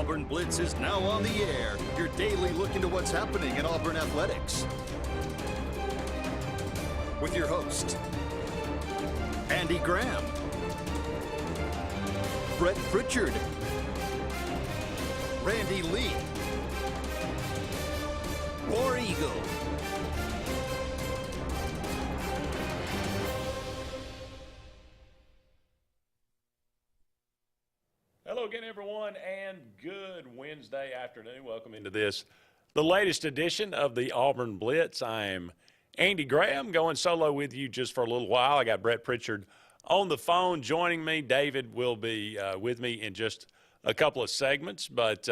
Auburn Blitz is now on the air, your daily look into what's happening in Auburn athletics. With your host, Andy Graham, Brett Pritchard, Randy Lee, War Eagle. Hello again, everyone, and good Wednesday afternoon. Welcome into this, the latest edition of the Auburn Blitz. I'm Andy Graham, going solo with you just for a little while. I got Brett Pritchard on the phone joining me. David will be with me in just a couple of segments, but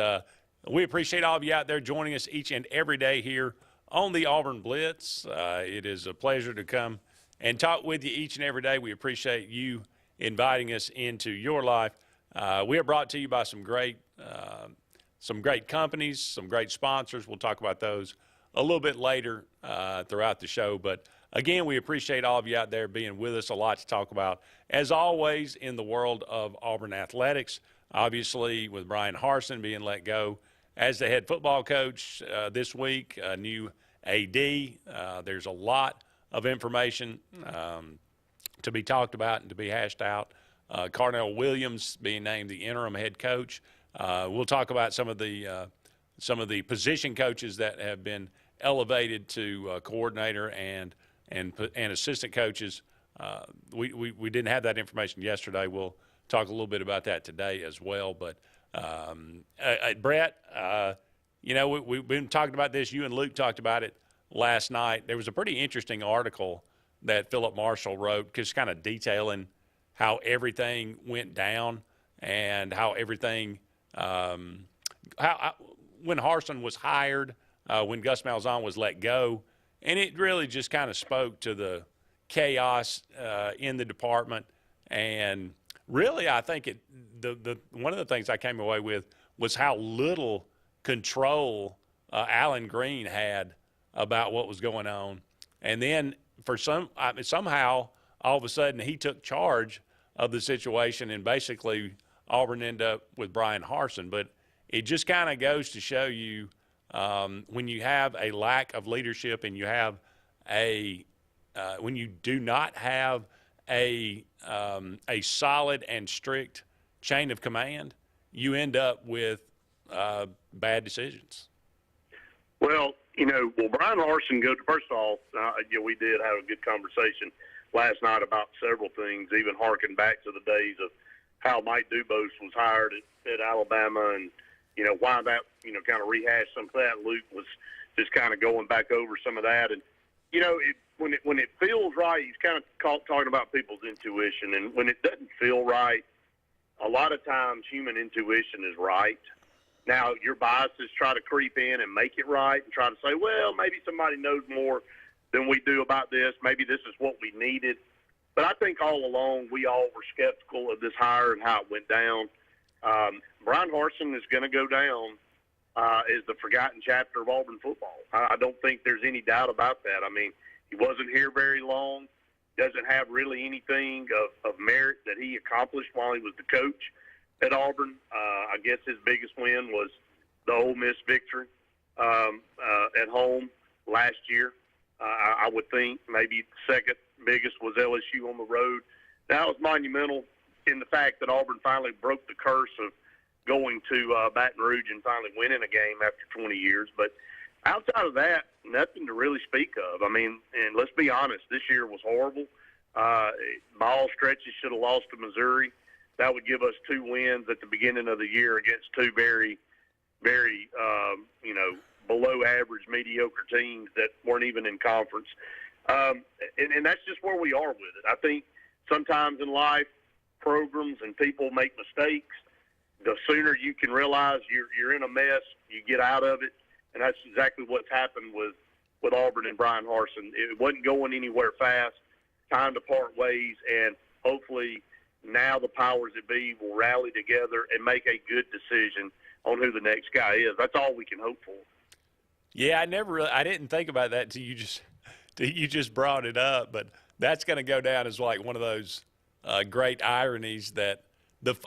we appreciate all of you out there joining us each and every day here on the Auburn Blitz. It is a pleasure to come and talk with you each and every day. We appreciate you inviting us into your life. We are brought to you by some great companies, some great sponsors. We'll talk about those a little bit later throughout the show. But, again, we appreciate all of you out there being with us. A lot to talk about, as always, in the world of Auburn athletics. Obviously, with Brian Harsin being let go as the head football coach this week, a new AD. There's a lot of information to be talked about and to be hashed out. Carnell Williams being named the interim head coach. We'll talk about some of the position coaches that have been elevated to coordinator and assistant coaches. We didn't have that information yesterday. We'll talk a little bit about that today as well. But Brett, we've been talking about this. You and Luke talked about it last night. There was a pretty interesting article that Philip Marshall wrote, just kind of detailing how everything went down and how everything when Harsin was hired, when Gus Malzahn was let go, and it really just kind of spoke to the chaos in the department. And really, I think one of the things I came away with was how little control Alan Green had about what was going on. And then somehow all of a sudden he took charge of the situation, and basically Auburn ended up with Brian Harsin. But it just kind of goes to show you when you have a lack of leadership and you have when you do not have a solid and strict chain of command, you end up with bad decisions. Well, Brian Harsin first of all, we did have a good conversation last night about several things, even harking back to the days of how Mike Dubose was hired at Alabama and, why that, kind of rehashed some of that. Luke was just kind of going back over some of that. And, when it feels right, he's kind of talking about people's intuition. And when it doesn't feel right, a lot of times human intuition is right. Now, your biases try to creep in and make it right and try to say, well, maybe somebody knows more than we do about this. Maybe this is what we needed. But I think all along we all were skeptical of this hire and how it went down. Brian Harsin is going to go down as the forgotten chapter of Auburn football. I don't think there's any doubt about that. I mean, he wasn't here very long, doesn't have really anything of merit that he accomplished while he was the coach at Auburn. I guess his biggest win was the Ole Miss victory at home last year. I would think maybe second biggest was LSU on the road. That was monumental in the fact that Auburn finally broke the curse of going to Baton Rouge and finally winning a game after 20 years. But outside of that, nothing to really speak of. I mean, and let's be honest, this year was horrible. By all stretches, should have lost to Missouri. That would give us 2 wins at the beginning of the year against 2 very, very, below average, mediocre teams that weren't even in conference. And that's just where we are with it. I think sometimes in life, programs and people make mistakes. The sooner you can realize you're in a mess, you get out of it. And that's exactly what's happened with Auburn and Brian Harsin. It wasn't going anywhere fast. Time to part ways, and hopefully now the powers that be will rally together and make a good decision on who the next guy is. That's all we can hope for. Yeah, I didn't think about that till you just brought it up, but that's going to go down as like one of those great ironies that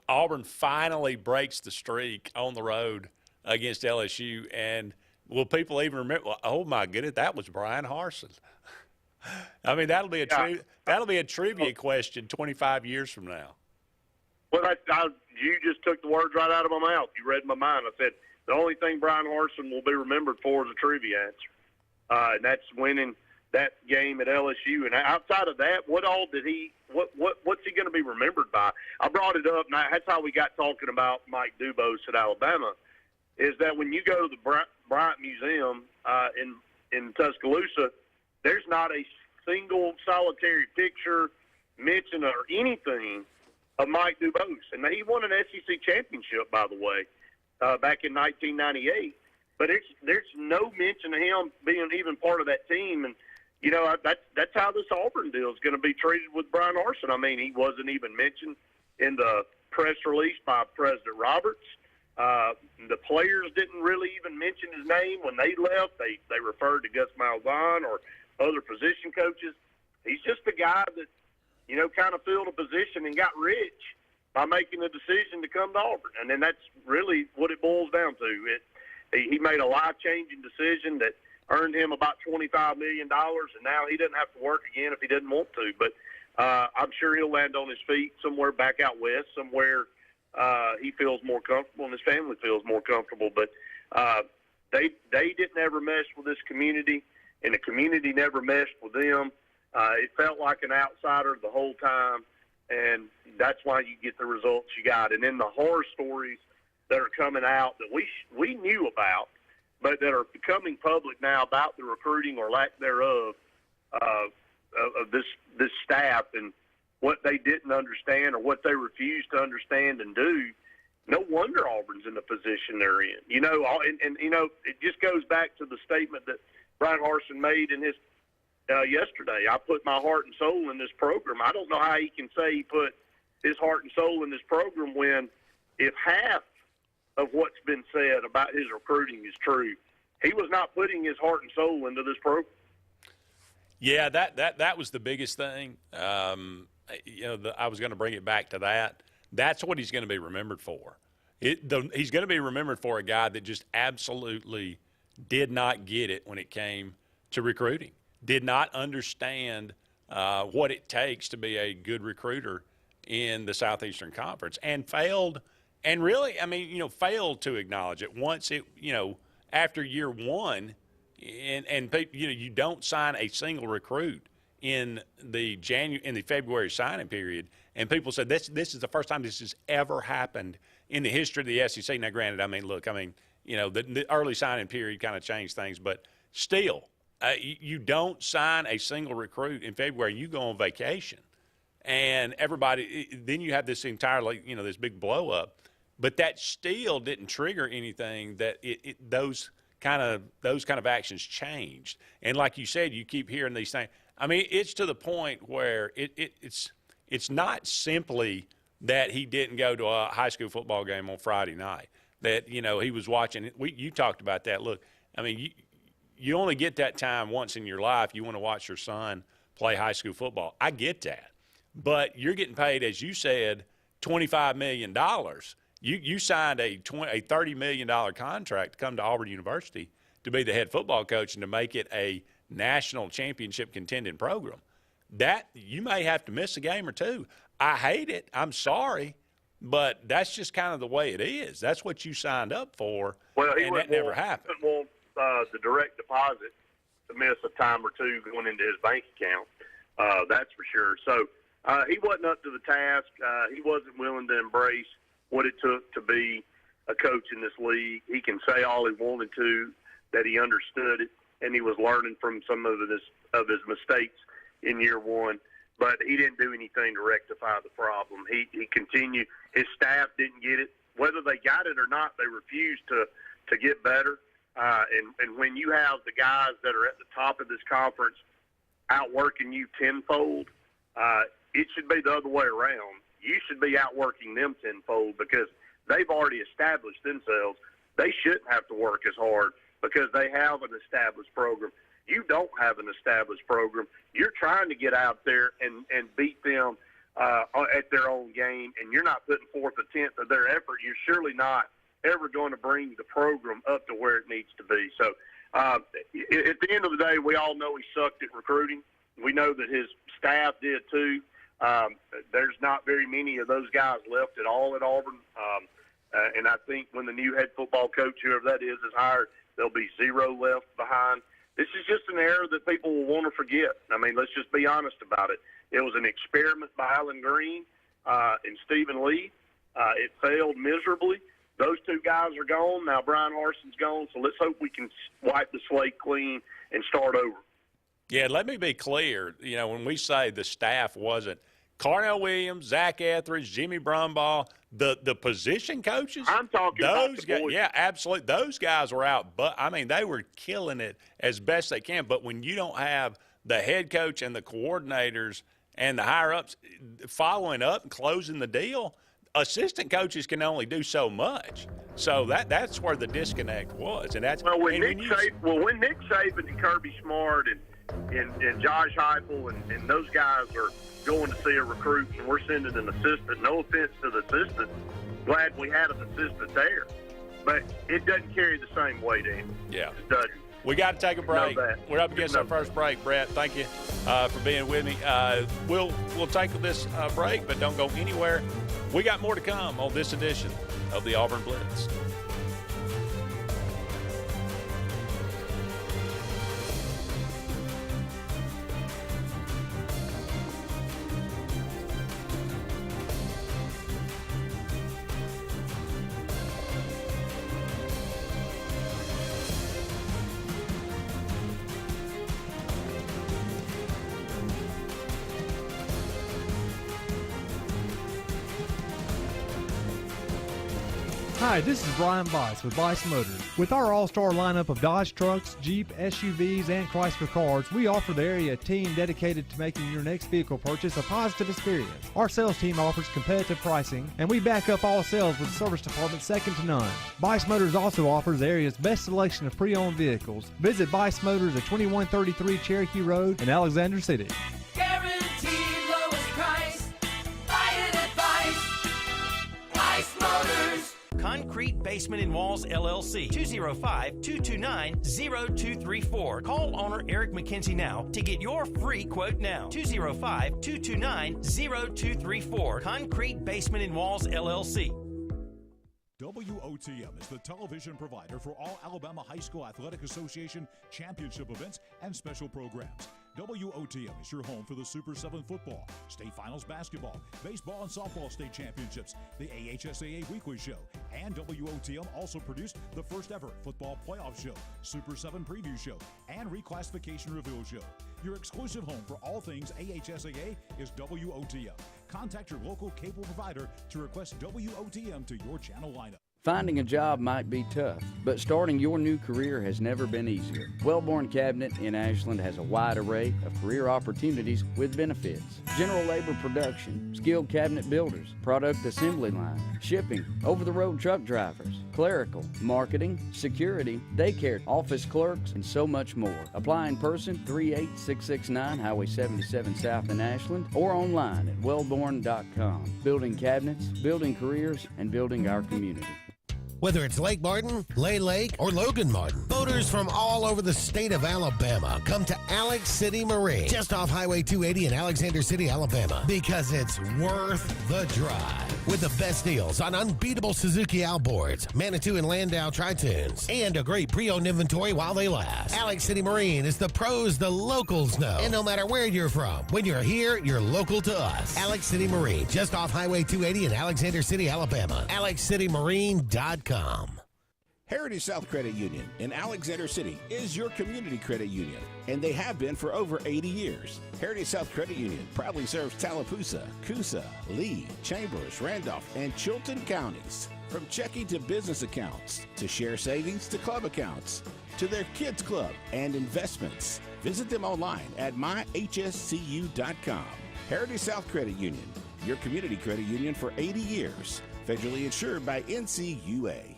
Auburn finally breaks the streak on the road against LSU, and will people even remember? Oh my goodness, that was Brian Harsin. I mean, that'll be a trivia question 25 years from now. Well, you just took the words right out of my mouth. You read my mind. I said the only thing Brian Harsin will be remembered for is a trivia answer, and that's winning that game at LSU. And outside of that, what all did he? What's he going to be remembered by? I brought it up, and that's how we got talking about Mike Dubose at Alabama. Is that when you go to the Bryant Museum in Tuscaloosa, there's not a single solitary picture, mention, or anything of Mike Dubose. And he won an SEC championship, by the way, back in 1998. But there's no mention of him being even part of that team. And, you know, that's how this Auburn deal is going to be treated with Brian Harsin. I mean, he wasn't even mentioned in the press release by President Roberts. The players didn't really even mention his name when they left. They referred to Gus Malzahn or other position coaches. He's just a guy that, you know, kind of filled a position and got rich by making a decision to come to Auburn. And then that's really what it boils down to. He made a life-changing decision that earned him about $25 million, and now he doesn't have to work again if he doesn't want to. But I'm sure he'll land on his feet somewhere back out west, somewhere he feels more comfortable and his family feels more comfortable. But they didn't ever mesh with this community, and the community never meshed with them. It felt like an outsider the whole time, and that's why you get the results you got. And then the horror stories that are coming out that we knew about, but that are becoming public now about the recruiting or lack thereof of this staff and what they didn't understand or what they refused to understand and do. No wonder Auburn's in the position they're in. You know, and you know, it just goes back to the statement that Brian Harsin made in his yesterday. I put my heart and soul in this program. I don't know how he can say he put his heart and soul in this program when, if half of what's been said about his recruiting is true, he was not putting his heart and soul into this program. Yeah, that was the biggest thing. You know, I was going to bring it back to that. That's what he's going to be remembered for. He's going to be remembered for a guy that just absolutely did not get it when it came to recruiting, did not understand what it takes to be a good recruiter in the Southeastern Conference, and failed. And really, I mean, you know, failed to acknowledge it once it, you know, after year one, and you know, you don't sign a single recruit in the February signing period, and people said this is the first time this has ever happened in the history of the SEC. Now, granted, I mean, look, I mean, you know, the early signing period kind of changed things, but still, you don't sign a single recruit in February. You go on vacation, and everybody, then you have this entirely, you know, this big blow up. But that still didn't trigger anything that those kind of actions changed. And like you said, you keep hearing these things. I mean, it's to the point where it's not simply that he didn't go to a high school football game on Friday night, that, you know, he was watching. You talked about that. Look, I mean, you only get that time once in your life. You want to watch your son play high school football. I get that. But you're getting paid, as you said, $25 million. You signed a $30 million contract to come to Auburn University to be the head football coach and to make it a national championship contending program. That you may have to miss a game or two. I hate it. I'm sorry, but that's just kind of the way it is. That's what you signed up for, and that never happened. He wouldn't want the direct deposit to miss a time or two going into his bank account. That's for sure. So he wasn't up to the task. He wasn't willing to embrace what it took to be a coach in this league. He can say all he wanted to, that he understood it, and he was learning from some of his mistakes in year one, but he didn't do anything to rectify the problem. He continued. His staff didn't get it. Whether they got it or not, they refused to get better. And when you have the guys that are at the top of this conference outworking you tenfold, it should be the other way around. You should be outworking them tenfold because they've already established themselves. They shouldn't have to work as hard because they have an established program. You don't have an established program. You're trying to get out there and beat them at their own game, and you're not putting forth a tenth of their effort, you're surely not ever going to bring the program up to where it needs to be. So at the end of the day, we all know he sucked at recruiting. We know that his staff did too. There's not very many of those guys left at all at Auburn. And I think when the new head football coach, whoever that is hired, there'll be zero left behind. This is just an era that people will want to forget. I mean, let's just be honest about it. It was an experiment by Alan Green and Stephen Lee. It failed miserably. Those two guys are gone. Now Brian Larson's gone, so let's hope we can wipe the slate clean and start over. Yeah, let me be clear. You know, when we say the staff wasn't Carnell Williams, Zach Etheridge, Jimmy Brumbaugh, the position coaches. I'm talking about those the guys. boys. Yeah, absolutely. Those guys were out, but I mean they were killing it as best they can. But when you don't have the head coach and the coordinators and the higher ups following up and closing the deal, assistant coaches can only do so much. So that's where the disconnect was, and that's when Nick Saban and Kirby Smart and Josh Heupel and those guys are going to see a recruit, and we're sending an assistant. No offense to the assistant, glad we had an assistant there, but it doesn't carry the same weight, Andy. Yeah, it doesn't. We got to take a break. We're up against our first break. Brett, thank you for being with me. We'll take this break, but don't go anywhere. We got more to come on this edition of the Auburn Blitz. Hi, this is Brian Bice with Bice Motors. With our all-star lineup of Dodge trucks, Jeep, SUVs, and Chrysler cars, we offer the area a team dedicated to making your next vehicle purchase a positive experience. Our sales team offers competitive pricing, and we back up all sales with a service department second to none. Bice Motors also offers the area's best selection of pre-owned vehicles. Visit Bice Motors at 2133 Cherokee Road in Alexander City. Guaranteed lowest price. Buy it at Bice Motors. Concrete Basement and Walls, LLC, 205-229-0234. Call owner Eric McKenzie now to get your free quote now. 205-229-0234. Concrete Basement and Walls, LLC. WOTM is the television provider for all Alabama High School Athletic Association championship events and special programs. WOTM is your home for the Super 7 football, state finals basketball, baseball and softball state championships, the AHSAA weekly show, and WOTM also produced the first ever football playoff show, Super 7 preview show, and reclassification reveal show. Your exclusive home for all things AHSAA is WOTM. Contact your local cable provider to request WOTM to your channel lineup. Finding a job might be tough, but starting your new career has never been easier. Wellborn Cabinet in Ashland has a wide array of career opportunities with benefits. General labor production, skilled cabinet builders, product assembly line, shipping, over-the-road truck drivers, clerical, marketing, security, daycare, office clerks, and so much more. Apply in person, 38669 Highway 77 South in Ashland, or online at wellborn.com. Building cabinets, building careers, and building our community. Whether it's Lake Martin, Lay Lake, or Logan Martin, boaters from all over the state of Alabama come to Alex City Marine, just off Highway 280 in Alexander City, Alabama, because it's worth the drive. With the best deals on unbeatable Suzuki outboards, Manitou and Landau Tritoons, and a great pre-owned inventory while they last. Alex City Marine is the pros the locals know. And no matter where you're from, when you're here, you're local to us. Alex City Marine, just off Highway 280 in Alexander City, Alabama. AlexCityMarine.com. Heritage South Credit Union in Alexander City is your community credit union, and they have been for over 80 years. Heritage South Credit Union proudly serves Tallapoosa, Coosa, Lee, Chambers, Randolph, and Chilton counties. From checking to business accounts, to share savings to club accounts, to their kids club and investments. Visit them online at myhscu.com. Heritage South Credit Union, your community credit union for 80 years. Federally insured by NCUA.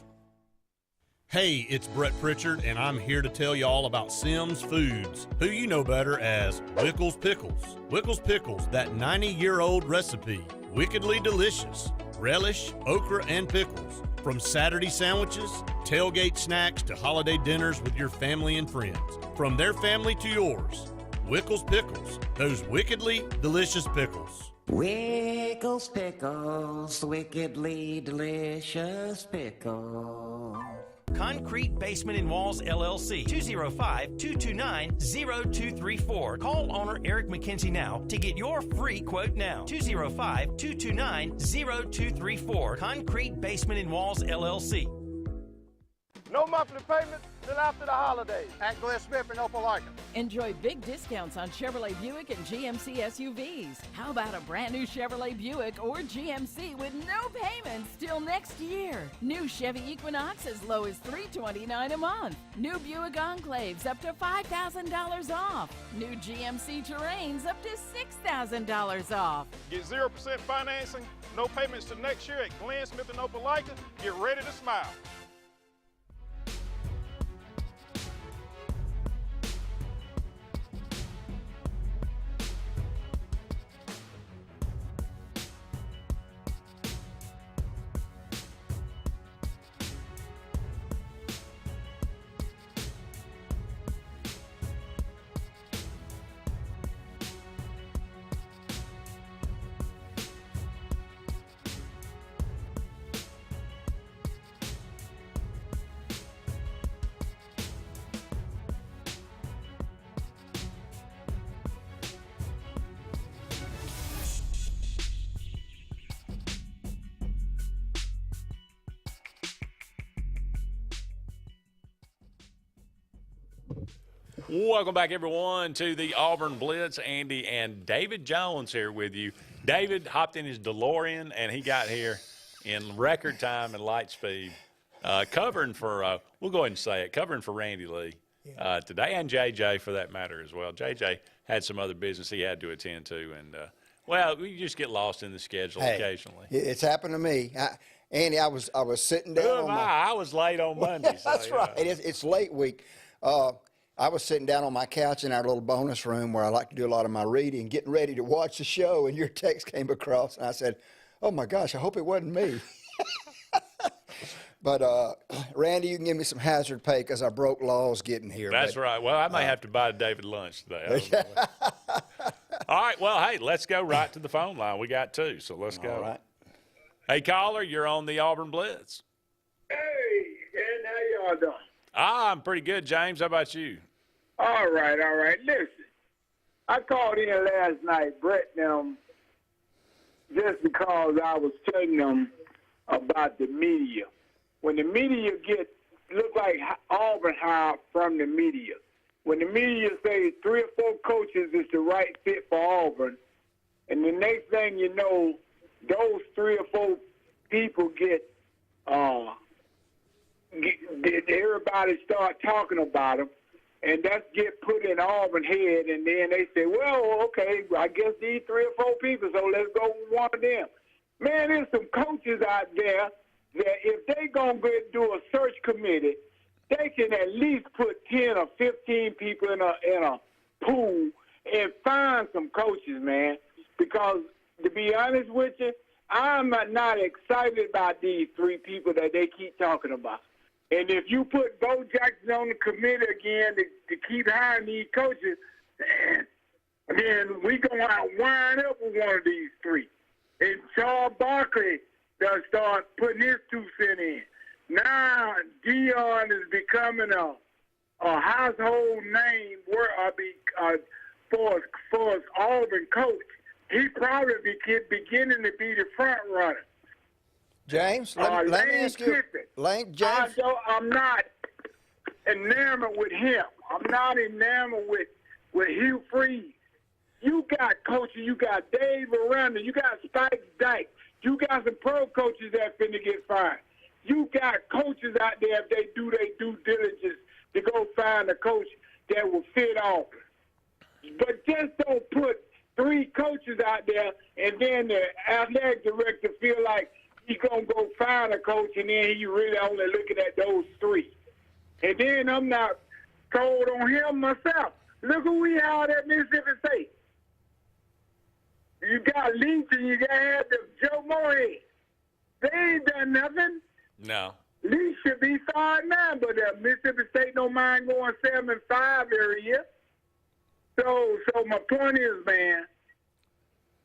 Hey, it's Brett Pritchard, and I'm here to tell you all about Sims Foods, who you know better as Wickles Pickles. Wickles Pickles, that 90-year-old recipe, wickedly delicious. Relish, okra, and pickles. From Saturday sandwiches, tailgate snacks, to holiday dinners with your family and friends. From their family to yours. Wickles Pickles, those wickedly delicious pickles. Wickles Pickles, wickedly delicious pickles. Concrete Basement and Walls LLC, 205-229-0234. Call owner Eric McKenzie now to get your free quote now. 205-229-0234. Concrete Basement and Walls LLC. No monthly payments till after the holidays at Glenn Smith in Opelika. Enjoy big discounts on Chevrolet Buick and GMC SUVs. How about a brand new Chevrolet Buick or GMC with no payments till next year? New Chevy Equinox as low as $329 a month. New Buick Enclaves up to $5,000 off. New GMC Terrains up to $6,000 off. Get 0% financing, no payments till next year at Glenn Smith in Opelika. Get ready to smile. Welcome back, everyone, to the Auburn Blitz. Andy and David Jones here with you. David hopped in his DeLorean, and he got here in record time and light speed, covering for, we'll go ahead and say it, covering for Randy Lee today, and JJ for that matter as well. JJ had some other business he had to attend to, and, well, we just get lost in the schedule occasionally. It's happened to me. Andy, I was sitting down. I was late on Monday. That's so, right. It's late week. I was sitting down on my couch in our little bonus room where I like to do a lot of my reading, getting ready to watch the show, and your text came across, and I said, oh, my gosh, I hope it wasn't me. But, Randy, you can give me some hazard pay because I broke laws getting here. That's right. Well, I may have to buy David lunch today. All right. Well, hey, let's go right to the phone line. We got two, so let's go. All right. Hey, caller, you're on the Auburn Blitz. Hey, Ken, how y'all doing? I'm pretty good, James. How about you? All right. Listen, I called in last night, Brett, just because I was telling them about the media. When the media look like Auburn hired from the media. When the media say 3 or 4 coaches is the right fit for Auburn, and the next thing you know, those 3 or 4 people everybody start talking about them, and that's get put in Auburn head, and then they say, well, okay, I guess these 3 or 4 people, so let's go with one of them. Man, there's some coaches out there that if they going to do a search committee, they can at least put 10 or 15 people in a pool and find some coaches, man, because to be honest with you, I'm not excited about these 3 people that they keep talking about. And if you put Bo Jackson on the committee again to keep hiring these coaches, then we going to wind up with one of these 3. And Charles Barkley does start putting his 2 cents in. Now Dion is becoming a household name for his Auburn coach. He probably beginning to be the front runner. James, let me ask you. James, I'm not enamored with him. I'm not enamored with Hugh Freeze. You got coaches. You got Dave Aranda. You got Spike Dyke. You got some pro coaches that finna get fired. You got coaches out there, if they do their due diligence, to go find a coach that will fit Auburn. But just don't put 3 coaches out there and then the athletic director feel like he's going to go find a coach and then he really only looking at those 3. And then I'm not told on him myself. Look who we had at Mississippi State. You got Leach and you got Joe Moorhead. They ain't done nothing. No. Leach should be 5-9, but Mississippi State don't mind going 7-5 every year. So my point is, man,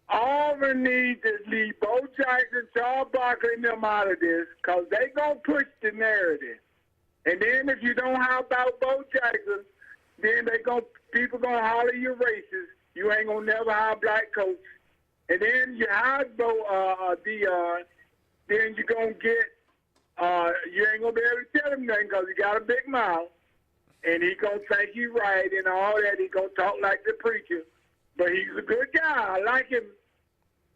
Auburn needs to leave Bo Jackson, Charles Barkley, and them out of this, because they going to push the narrative. And then if you don't have about Bo Jackson, then people going to holler you racist. You ain't going to never have a black coach. And then you hire Bo Dion, then you're going to get, you ain't going to be able to tell him nothing because he got a big mouth. And he going to think he right and all that. He going to talk like the preacher. But he's a good guy. I like him.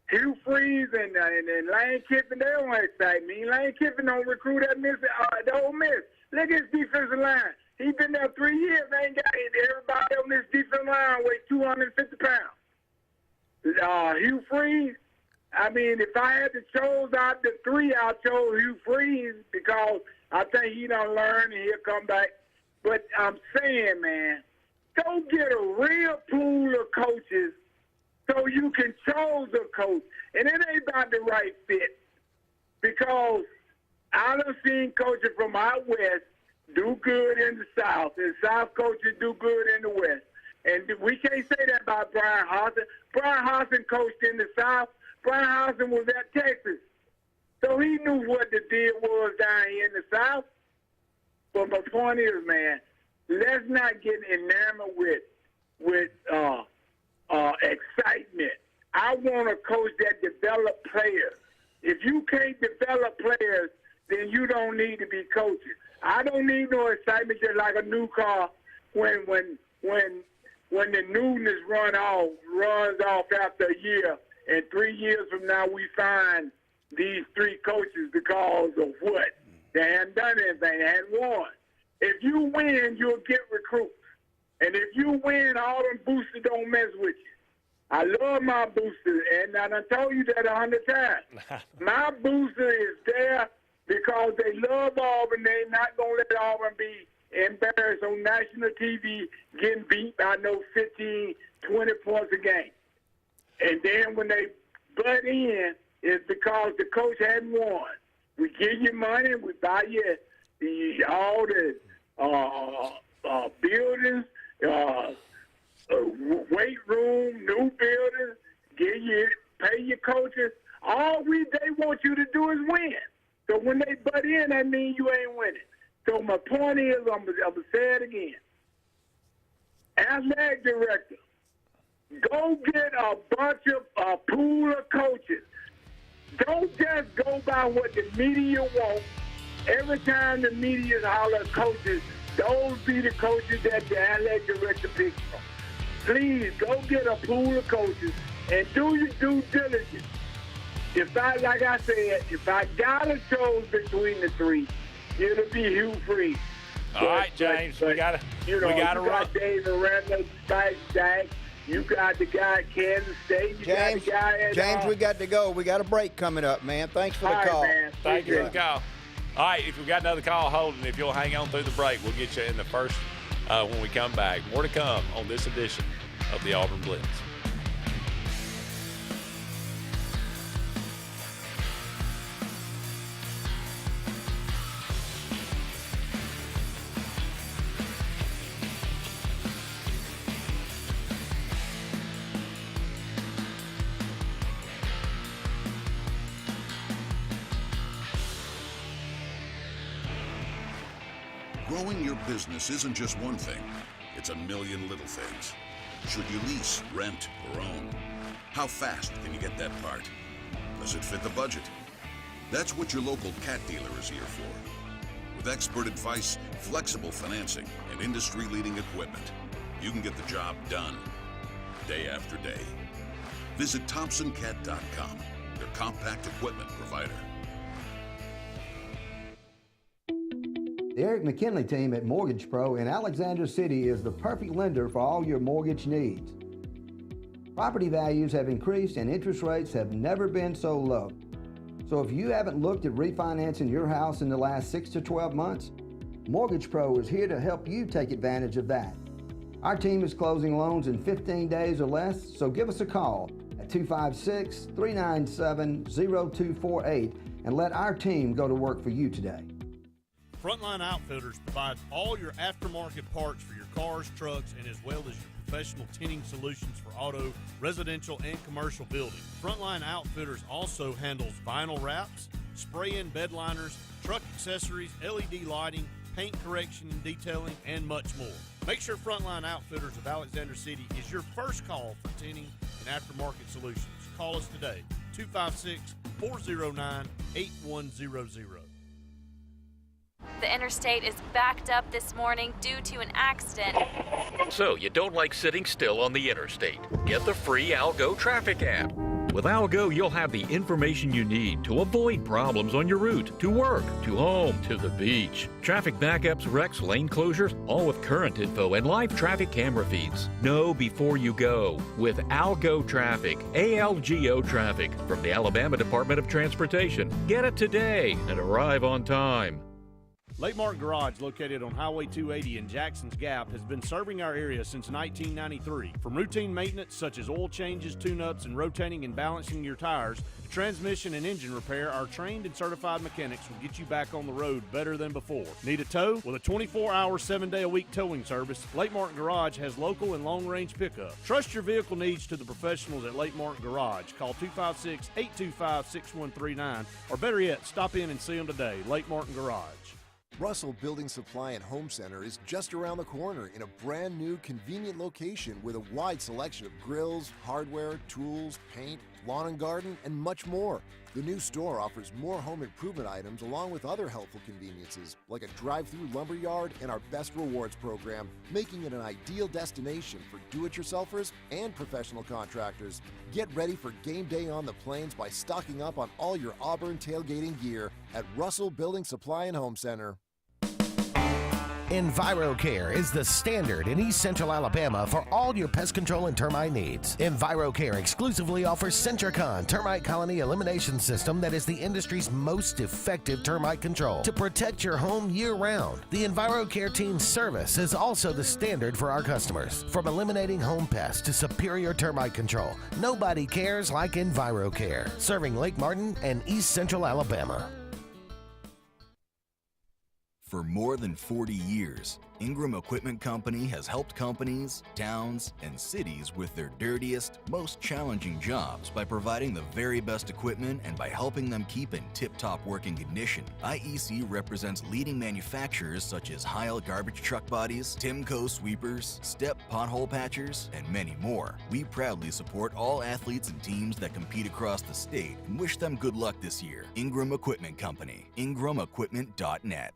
Hugh Freeze and Lane Kiffin, they don't excite me. Lane Kiffin don't recruit at the Ole Miss. Look at his defensive line. He's been there 3 years. They ain't got everybody on this defensive line weighs 250 pounds. Hugh Freeze, I mean, if I had to choose out the three, I chose Hugh Freeze because I think he done learn and he'll come back. But I'm saying, man, go get a real pool of coaches so you can choose a coach. And it ain't about the right fit. Because I done seen coaches from out west do good in the South, and South coaches do good in the West. And we can't say that about Brian Hawson. Brian Hawson coached in the South. Brian Hawson was at Texas. So he knew what the deal was down here in the South. But my point is, man, let's not get enamored with excitement. I want a coach that develops players. If you can't develop players, then you don't need to be coaching. I don't need no excitement just like a new car when the newness runs off after a year, and 3 years from now we find these three coaches because of what? They hadn't done anything. They hadn't won. If you win, you'll get recruits. And if you win, all them boosters don't mess with you. I love my boosters, and I done told you that 100 times. My booster is there because they love Auburn. They're not going to let Auburn be embarrassed on national TV getting beat by 15, 20 points a game. And then when they butt in, it's because the coach hadn't won. We give you money, we buy you all the buildings, weight room, new buildings, pay your coaches. All they want you to do is win. So when they butt in, that means you ain't winning. So my point is, I'm going to say it again. Athletic director, go get a bunch of a pool of coaches. Don't just go by what the media wants. Every time the media holler coaches, those be the coaches that the athletic director picks from. Please, go get a pool of coaches and do your due diligence. Like I said, if I gotta choose between the three, it'll be Hugh Freeze. All right, James, we gotta run. Got David Randall, Spike Jack. You got the guy at Kansas State. James, got the guy at James, we got to go. We got a break coming up, man. Thanks for the call. Man. Thank you for the call. All right, if we got another call holding, if you'll hang on through the break, we'll get you in the first when we come back. More to come on this edition of the Auburn Blitz. Growing your business isn't just one thing, it's a million little things. Should you lease, rent, or own? How fast can you get that part? Does it fit the budget? That's what your local cat dealer is here for. With expert advice, flexible financing, and industry-leading equipment, you can get the job done, day after day. Visit ThompsonCat.com, your compact equipment provider. The Eric McKinley team at Mortgage Pro in Alexander City is the perfect lender for all your mortgage needs. Property values have increased and interest rates have never been so low. So if you haven't looked at refinancing your house in the last 6 to 12 months, Mortgage Pro is here to help you take advantage of that. Our team is closing loans in 15 days or less, so give us a call at 256-397-0248 and let our team go to work for you today. Frontline Outfitters provides all your aftermarket parts for your cars, trucks, and as well as your professional tinting solutions for auto, residential, and commercial buildings. Frontline Outfitters also handles vinyl wraps, spray-in bed liners, truck accessories, LED lighting, paint correction and detailing, and much more. Make sure Frontline Outfitters of Alexander City is your first call for tinting and aftermarket solutions. Call us today, 256-409-8100. The interstate is backed up this morning due to an accident. So you don't like sitting still on the interstate? Get the free Algo traffic app. With Algo, you'll have the information you need to avoid problems on your route, to work, to home, to the beach. Traffic backups, wrecks, lane closures, all with current info and live traffic camera feeds. Know before you go with Algo Traffic, ALGO Traffic from the Alabama Department of Transportation. Get it today and arrive on time. Lake Martin Garage, located on Highway 280 in Jackson's Gap, has been serving our area since 1993. From routine maintenance such as oil changes, tune-ups, and rotating and balancing your tires, to transmission and engine repair, our trained and certified mechanics will get you back on the road better than before. Need a tow? With a 24-hour, 7-day-a-week towing service, Lake Martin Garage has local and long-range pickup. Trust your vehicle needs to the professionals at Lake Martin Garage. Call 256-825-6139, or better yet, stop in and see them today. Lake Martin Garage. Russell Building Supply and Home Center is just around the corner in a brand new, convenient location with a wide selection of grills, hardware, tools, paint, lawn and garden, and much more. The new store offers more home improvement items along with other helpful conveniences like a drive-through lumber yard and our Best Rewards program, making it an ideal destination for do-it-yourselfers and professional contractors. Get ready for game day on the plains by stocking up on all your Auburn tailgating gear at Russell Building Supply and Home Center. EnviroCare is the standard in East Central Alabama for all your pest control and termite needs. EnviroCare exclusively offers Centricon termite colony elimination system that is the industry's most effective termite control to protect your home year-round. The EnviroCare team's service is also the standard for our customers. From eliminating home pests to superior termite control, nobody cares like EnviroCare, serving Lake Martin and East Central Alabama. For more than 40 years, Ingram Equipment Company has helped companies, towns, and cities with their dirtiest, most challenging jobs by providing the very best equipment and by helping them keep in tip-top working condition. IEC represents leading manufacturers such as Heil garbage truck bodies, Timco sweepers, Step pothole patchers, and many more. We proudly support all athletes and teams that compete across the state and wish them good luck this year. Ingram Equipment Company, ingramequipment.net.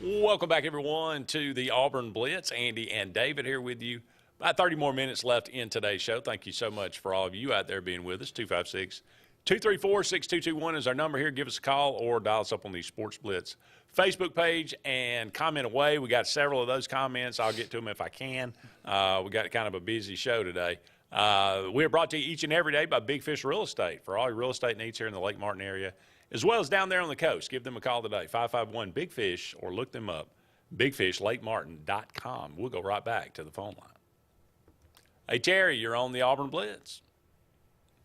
Welcome back, everyone, to the Auburn Blitz. Andy and David here with you. About 30 more minutes left in today's show. Thank you so much for all of you out there being with us. 256-234-6221 is our number here. Give us a call or dial us up on the Sportz Blitz Facebook page and comment away. We got several of those comments. I'll get to them if I can. We got kind of a busy show today. We are brought to you each and every day by Big Fish Real Estate for all your real estate needs here in the Lake Martin area, as well as down there on the coast. Give them a call today, 551-BIG-FISH, or look them up, bigfishlakemartin.com. We'll go right back to the phone line. Hey, Terry, you're on the Auburn Blitz.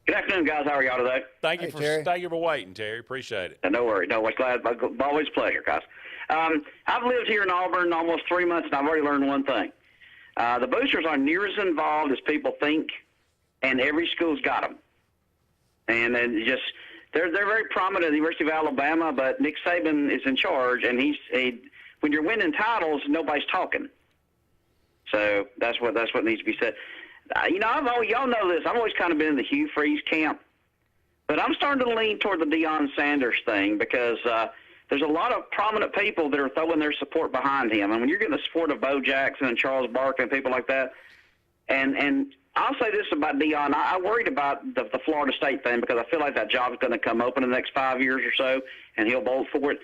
Good afternoon, guys. How are y'all today? Thank you for waiting, Terry. Appreciate it. No worry. No, glad. Always a pleasure, guys. I've lived here in Auburn almost 3 months, and I've already learned one thing. The boosters aren't near as involved as people think, and every school's got them. And then just they're very prominent at the University of Alabama, but Nick Saban is in charge, and when you're winning titles, nobody's talking. So that's what needs to be said. Y'all know this. I've always kind of been in the Hugh Freeze camp, but I'm starting to lean toward the Deion Sanders thing because there's a lot of prominent people that are throwing their support behind him. And when you're getting the support of Bo Jackson and Charles Barkley and people like that, And I'll say this about Deion. I worried about the Florida State thing because I feel like that job is going to come open in the next 5 years or so, and he'll bolt for it.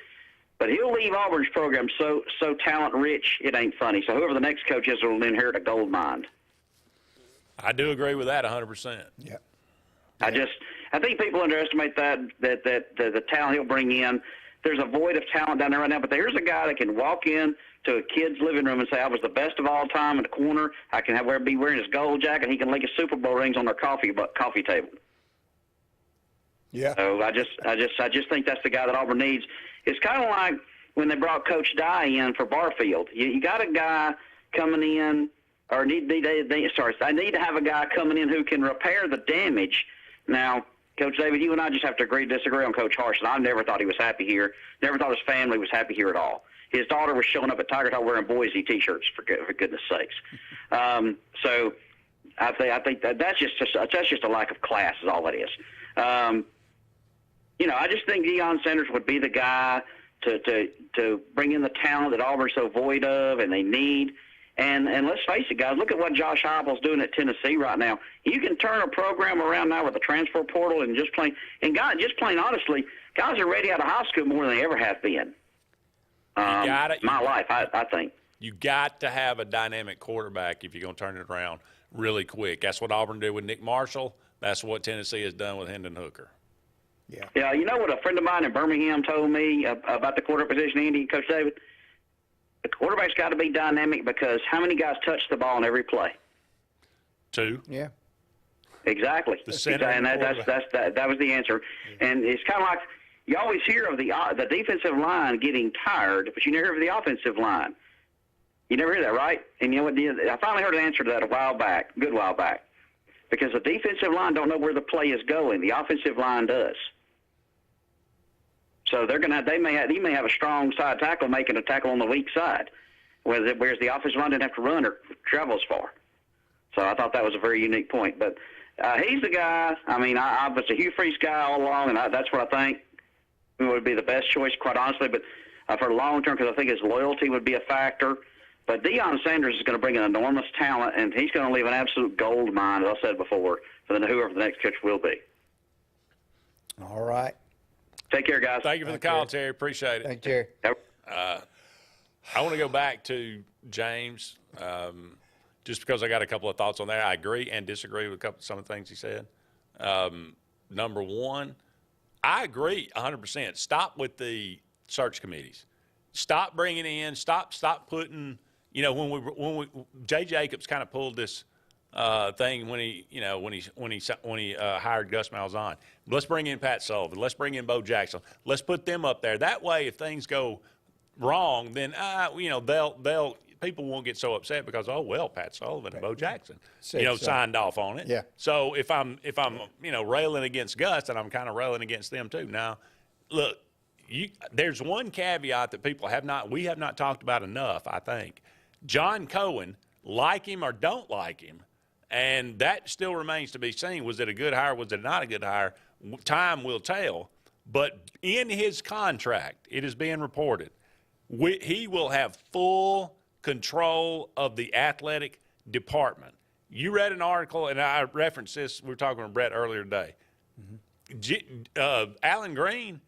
But he'll leave Auburn's program so talent-rich, it ain't funny. So whoever the next coach is will inherit a gold mine. I do agree with that 100%. Yeah. I think people underestimate that the talent he'll bring in. There's a void of talent down there right now, but there's a guy that can walk in to a kid's living room and say, I was the best of all time in the corner. I can be wearing his gold jacket. He can link his Super Bowl rings on their coffee table. Yeah. So I just think that's the guy that Auburn needs. It's kind of like when they brought Coach Dye in for Barfield. You got a guy coming in, or they need to have a guy coming in who can repair the damage. Now, Coach David, you and I just have to agree to disagree on Coach Harsin. I never thought he was happy here. Never thought his family was happy here at all. His daughter was showing up at Tiger Talk wearing Boise T-shirts, for goodness sakes. So I think that's just a lack of class is all that is. I just think Deion Sanders would be the guy to bring in the talent that Auburn's so void of and they need. And let's face it, guys, look at what Josh Heupel's doing at Tennessee right now. You can turn a program around now with the transfer portal and just plain honestly, guys are ready out of high school more than they ever have been. I think. You got to have a dynamic quarterback if you're going to turn it around really quick. That's what Auburn did with Nick Marshall. That's what Tennessee has done with Hendon Hooker. Yeah, you know what a friend of mine in Birmingham told me about the quarterback position, Andy, Coach David? The quarterback's got to be dynamic because how many guys touch the ball in every play? 2. Yeah. Exactly. The center and that was the answer. And it's kind of like you always hear of the defensive line getting tired, but you never hear of the offensive line. You never hear that, right? And you know what? I finally heard an answer to that a good while back. Because the defensive line don't know where the play is going. The offensive line does. So he may have a strong side tackle making a tackle on the weak side, whereas the offensive line didn't have to run or travel as far. So I thought that was a very unique point. But he's the guy. I mean, I was a Hugh Freeze guy all along, and that's what I think would be the best choice, quite honestly. But for the long term, because I think his loyalty would be a factor. But Deion Sanders is going to bring an enormous talent, and he's going to leave an absolute gold mine, as I said before, for whoever the next coach will be. All right. Take care, guys. Thank you for the call, Terry. Appreciate it. Thank you, Terry. I want to go back to James, just because I got a couple of thoughts on there. I agree and disagree with some of the things he said. Number one, I agree 100%. Stop with the search committees. Stop bringing in. Stop putting. When we Jay Jacobs kind of pulled this thing when he hired Gus Malzahn. Let's bring in Pat Sullivan. Let's bring in Bo Jackson. Let's put them up there. That way, if things go wrong, then people won't get so upset because Pat Sullivan and Bo Jackson signed off on it. Yeah. So if I'm railing against Gus, then I'm kind of railing against them too. Now, look, there's one caveat that we have not talked about enough. I think John Cohen, like him or don't like him, and that still remains to be seen. Was it a good hire? Was it not a good hire? Time will tell. But in his contract, it is being reported, he will have full control of the athletic department. You read an article, and I referenced this. We were talking with Brett earlier today. Alan Green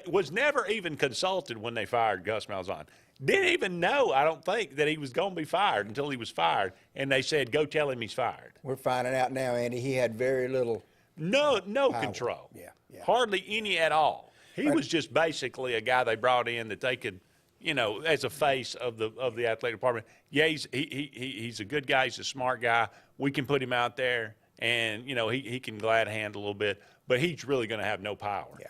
was never even consulted when they fired Gus Malzahn. Didn't even know, I don't think, that he was going to be fired until he was fired, and they said, go tell him he's fired. We're finding out now, Andy, he had very little No power. control. Yeah. Hardly any at all. He was just basically a guy they brought in that they could, as a face of the athletic department. Yeah, he's a good guy. He's a smart guy. We can put him out there, and, he can glad hand a little bit, but he's really going to have no power. Yeah.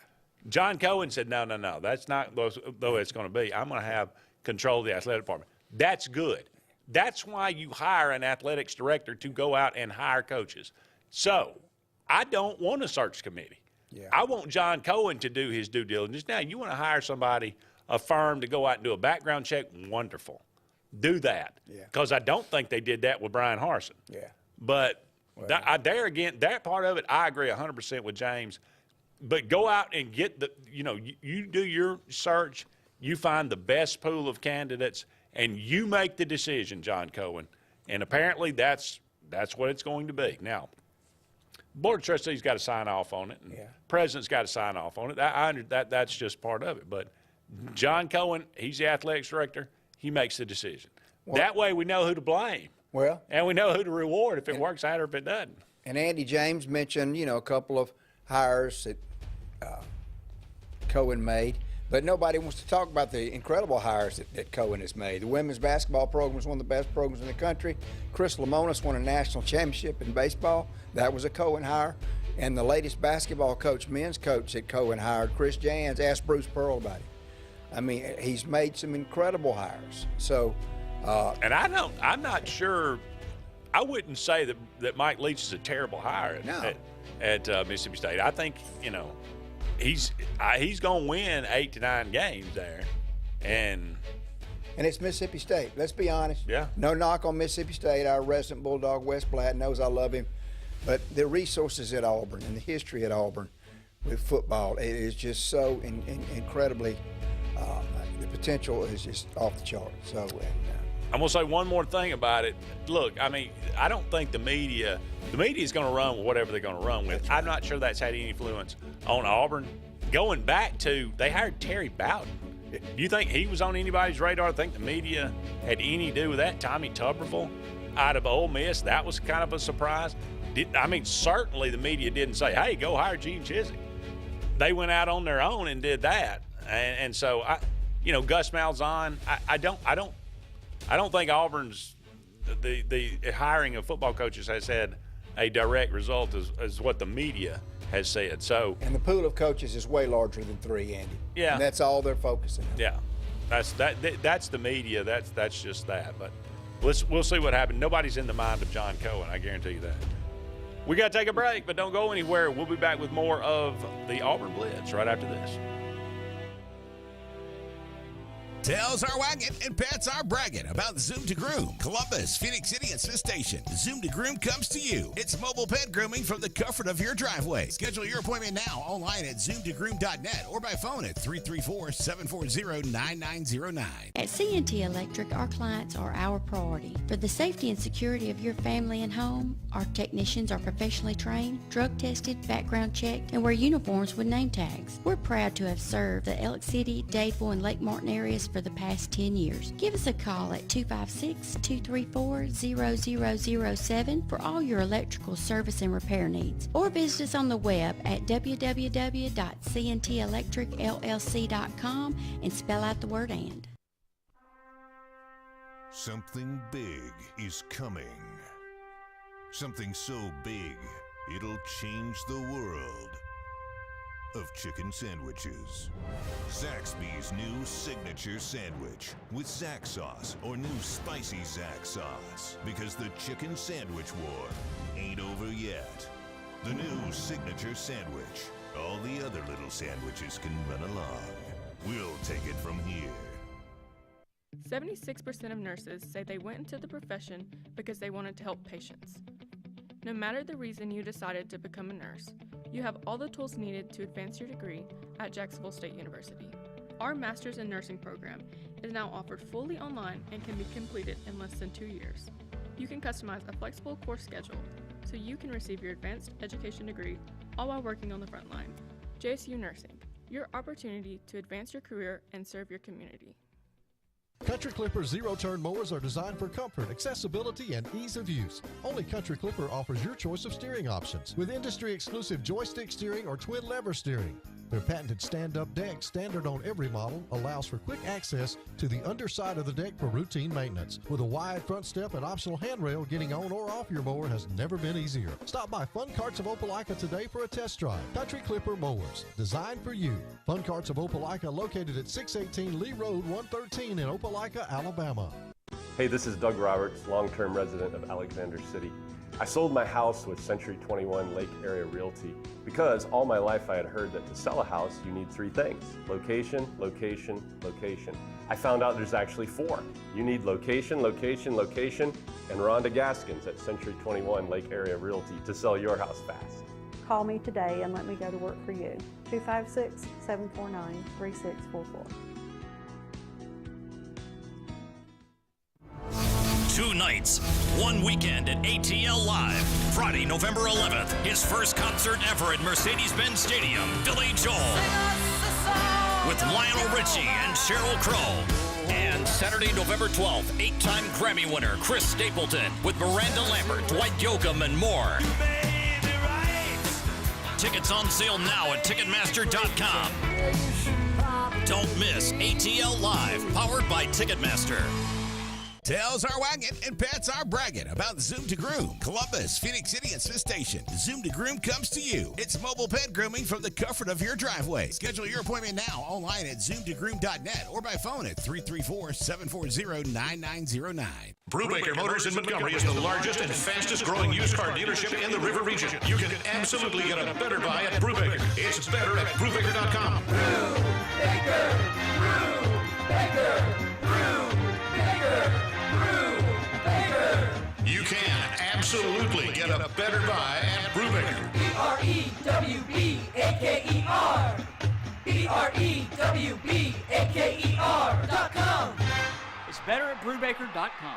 John Cohen said, no, that's not the way it's going to be. I'm going to have control of the athletic department. That's good. That's why you hire an athletics director to go out and hire coaches. So I don't want a search committee. Yeah. I want John Cohen to do his due diligence. Now, you want to hire a firm to go out and do a background check, wonderful. Do that. Yeah. Because I don't think they did that with Brian Harsin. Yeah. But there again, that part of it, I agree 100% with James. But go out and get you do your search, you find the best pool of candidates, and you make the decision, John Cohen. And apparently that's what it's going to be. Now, Board of Trustees got to sign off on it, and President's got to sign off on it. That's just part of it. But John Cohen, he's the athletics director. He makes the decision. That way we know who to blame. Well, and we know who to reward if it works out or if it doesn't. And Andy James mentioned, a couple of hires that Cohen made, but nobody wants to talk about the incredible hires that Cohen has made. The women's basketball program is one of the best programs in the country. Chris Lamonis won a national championship in baseball. That was a Cohen hire. And the latest basketball coach, men's coach that Cohen hired, Chris Jans, asked Bruce Pearl about him. I mean, he's made some incredible hires. So, and I'm not sure. I wouldn't say that Mike Leach is a terrible hire at Mississippi State. I think he's going to win 8 to 9 games there, and it's Mississippi State. Let's be honest. Yeah. No knock on Mississippi State. Our resident Bulldog, Wes Blatt, knows I love him, but the resources at Auburn and the history at Auburn with football, it is just so incredibly. The potential is just off the chart. So. I'm going to say one more thing about it. Look, I mean, I don't think the media is going to run with whatever they're going to run with. I'm not sure that's had any influence on Auburn. Going back to, they hired Terry Bowden. Do you think he was on anybody's radar? I think the media had any to do with that. Tommy Tuberville out of Ole Miss, that was kind of a surprise. Certainly the media didn't say, hey, go hire Gene Chizik. They went out on their own and did that. And so, Gus Malzahn, I don't think Auburn's the hiring of football coaches has had a direct result as what the media has said. So, and the pool of coaches is way larger than 3, Andy. Yeah, and that's all they're focusing on. Yeah, that's the media. That's just that. But we'll see what happens. Nobody's in the mind of John Cohen. I guarantee you that. We got to take a break, but don't go anywhere. We'll be back with more of the Auburn Blitz right after this. Tails are wagging and pets are bragging about Zoom to Groom. Columbus, Phoenix City, and Smith Station. Zoom to Groom comes to you. It's mobile pet grooming from the comfort of your driveway. Schedule your appointment now online at zoomtogroom.net or by phone at 334-740-9909. At CNT Electric, our clients are our priority. For the safety and security of your family and home, our technicians are professionally trained, drug tested, background checked, and wear uniforms with name tags. We're proud to have served the Elk City, Dadeville, and Lake Martin areas for the past 10 years. Give us a call at 256-234-0007 for all your electrical service and repair needs, or visit us on the web at www.cntelectricllc.com and spell out the word "and." Something big is coming. Something so big, it'll change the world of chicken sandwiches. Zaxby's new signature sandwich with Zax sauce or new spicy Zax sauce, because the chicken sandwich war ain't over yet. The new signature sandwich. All the other little sandwiches can run along. We'll take it from here. 76% of nurses say they went into the profession because they wanted to help patients. No matter the reason you decided to become a nurse, you have all the tools needed to advance your degree at Jacksonville State University. Our Master's in Nursing program is now offered fully online and can be completed in less than 2 years. You can customize a flexible course schedule so you can receive your advanced education degree all while working on the front line. JSU Nursing, your opportunity to advance your career and serve your community. Country Clipper zero-turn mowers are designed for comfort, accessibility, and ease of use. Only Country Clipper offers your choice of steering options with industry-exclusive joystick steering or twin-lever steering. Their patented stand-up deck, standard on every model, allows for quick access to the underside of the deck for routine maintenance. With a wide front step and optional handrail, getting on or off your mower has never been easier. Stop by Fun Carts of Opelika today for a test drive. Country Clipper mowers, designed for you. Fun Carts of Opelika, located at 618 Lee Road, 113 in Opelika, Alabama. Hey, this is Doug Roberts, long-term resident of Alexander City. I sold my house with Century 21 Lake Area Realty because all my life I had heard that to sell a house you need 3 things: location, location, location. I found out there's actually 4. You need location, location, location, and Rhonda Gaskins at Century 21 Lake Area Realty to sell your house fast. Call me today and let me go to work for you. 256-749-3644. 2 nights, 1 weekend at ATL Live. Friday, November 11th, his first concert ever at Mercedes-Benz Stadium, Billy Joel. With Lionel Richie and Sheryl Crow. And Saturday, November 12th, 8-time Grammy winner Chris Stapleton with Miranda Lambert, Dwight Yoakam, and more. Tickets on sale now at Ticketmaster.com. Don't miss ATL Live, powered by Ticketmaster. Tails are wagging and pets are bragging about Zoom to Groom. Columbus, Phoenix City, and Smith Station. Zoom to Groom comes to you. It's mobile pet grooming from the comfort of your driveway. Schedule your appointment now online at zoomtogroom.net or by phone at 334-740-9909. Brubaker Motors in Montgomery is the largest and fastest growing used car dealership in the River region. You can absolutely get a better buy at Brubaker. It's better at Brubaker.com. Brubaker, Brubaker, Brubaker. You can absolutely get a better buy at Brubaker. BREWBAKER. BREWBAKER.com. It's better at Brubaker.com.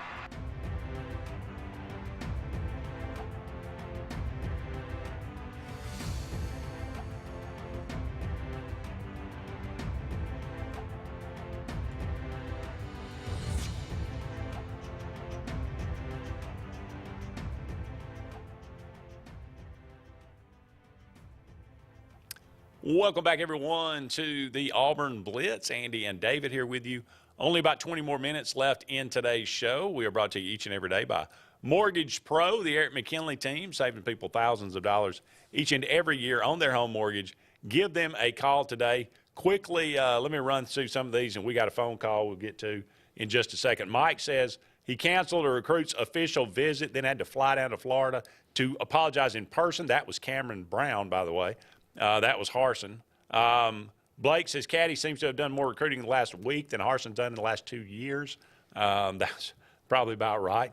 Welcome back, everyone, to the Auburn Blitz. Andy and David here with you. Only about 20 more minutes left in today's show. We are brought to you each and every day by Mortgage Pro, the Eric McKinley team, saving people thousands of dollars each and every year on their home mortgage. Give them a call today. Quickly, let me run through some of these, and we got a phone call we'll get to in just a second. Mike says he canceled a recruit's official visit, then had to fly down to Florida to apologize in person. That was Cameron Brown, by the way. That was Harsin. Blake says Caddy seems to have done more recruiting in the last week than Harson's done in the last 2 years. That's probably about right.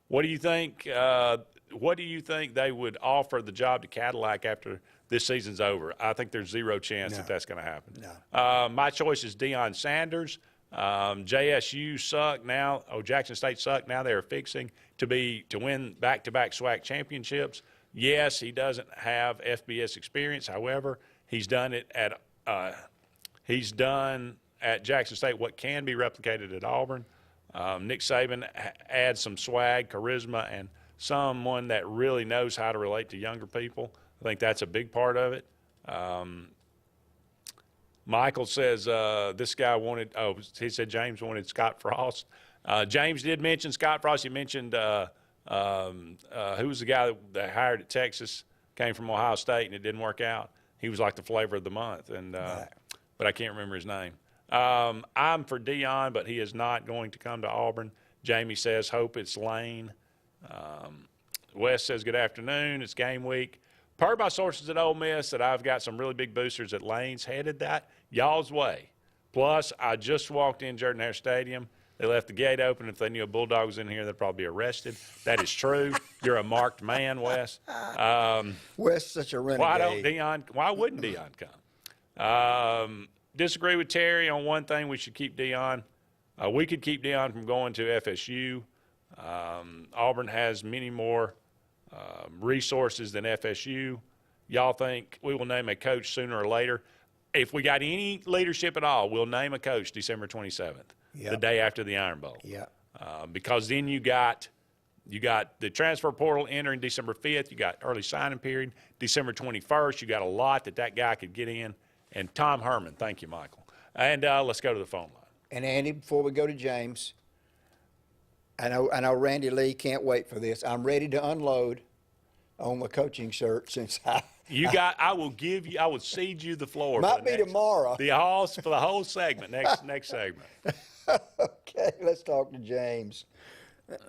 What do you think? What do you think they would offer the job to Cadillac after this season's over? I think there's zero chance that that's going to happen. No. My choice is Deion Sanders. JSU suck now. Jackson State suck now. They are fixing to win back-to-back SWAC championships. Yes, he doesn't have FBS experience. However, he's done at Jackson State what can be replicated at Auburn. Nick Saban adds some swag, charisma, and someone that really knows how to relate to younger people. I think that's a big part of it. Michael says this guy wanted – he said James wanted Scott Frost. James did mention Scott Frost. He mentioned who was the guy that hired at Texas, came from Ohio State, and it didn't work out. He was like the flavor of the month, and but I can't remember his name. I'm for Deion, but he is not going to come to Auburn. Jamie says, hope it's Lane. Wes says, good afternoon. It's game week. Per my sources at Ole Miss that I've got some really big boosters at Lane's headed that y'all's way. Plus, I just walked in Jordan-Hare Stadium. They left the gate open. If they knew a Bulldog was in here, they'd probably be arrested. That is true. You're a marked man, Wes. Wes such a renegade. Why wouldn't Deion come? Disagree with Terry on one thing. We should keep Deion. We could keep Deion from going to FSU. Auburn has many more resources than FSU. Y'all think we will name a coach sooner or later? If we got any leadership at all, we'll name a coach December 27th. The day after the Iron Bowl. Because then you got the transfer portal entering December 5th. You got early signing period December 21st. You got a lot that guy could get in. And Tom Herman, thank you, Michael. And let's go to the phone line. And Andy, before we go to James, I know Randy Lee can't wait for this. I'm ready to unload on the coaching shirt since I will cede you the floor. Might be tomorrow. For the whole segment. Next segment. Okay, let's talk to James.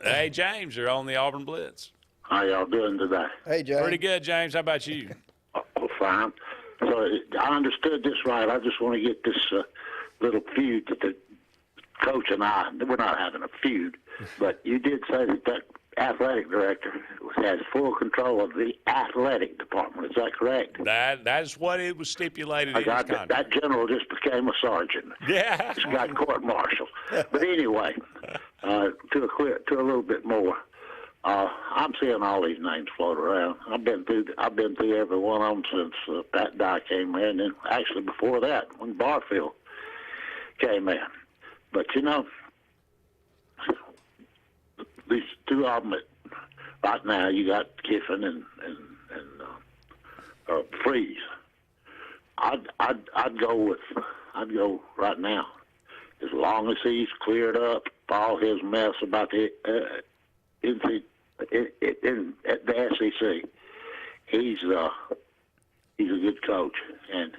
Hey, James, you're on the Auburn Blitz. How y'all doing today? Hey, James. Pretty good, James. How about you? Fine. So I understood this right. I just want to get this little feud that the coach and I, we're not having a feud, but you did say that athletic director has full control of the athletic department. Is that correct? That's what it was stipulated in his contract. That general just became a sergeant. Yeah. He's got court-martialed. But anyway, to a little bit more. I'm seeing all these names float around. I've been through every one of them since Pat Dye came in, and actually before that, when Barfield came in. But you know, these two of them, right now you got Kiffin and Freeze. I'd go right now, as long as he's cleared up all his mess about the at the SEC. He's a good coach, and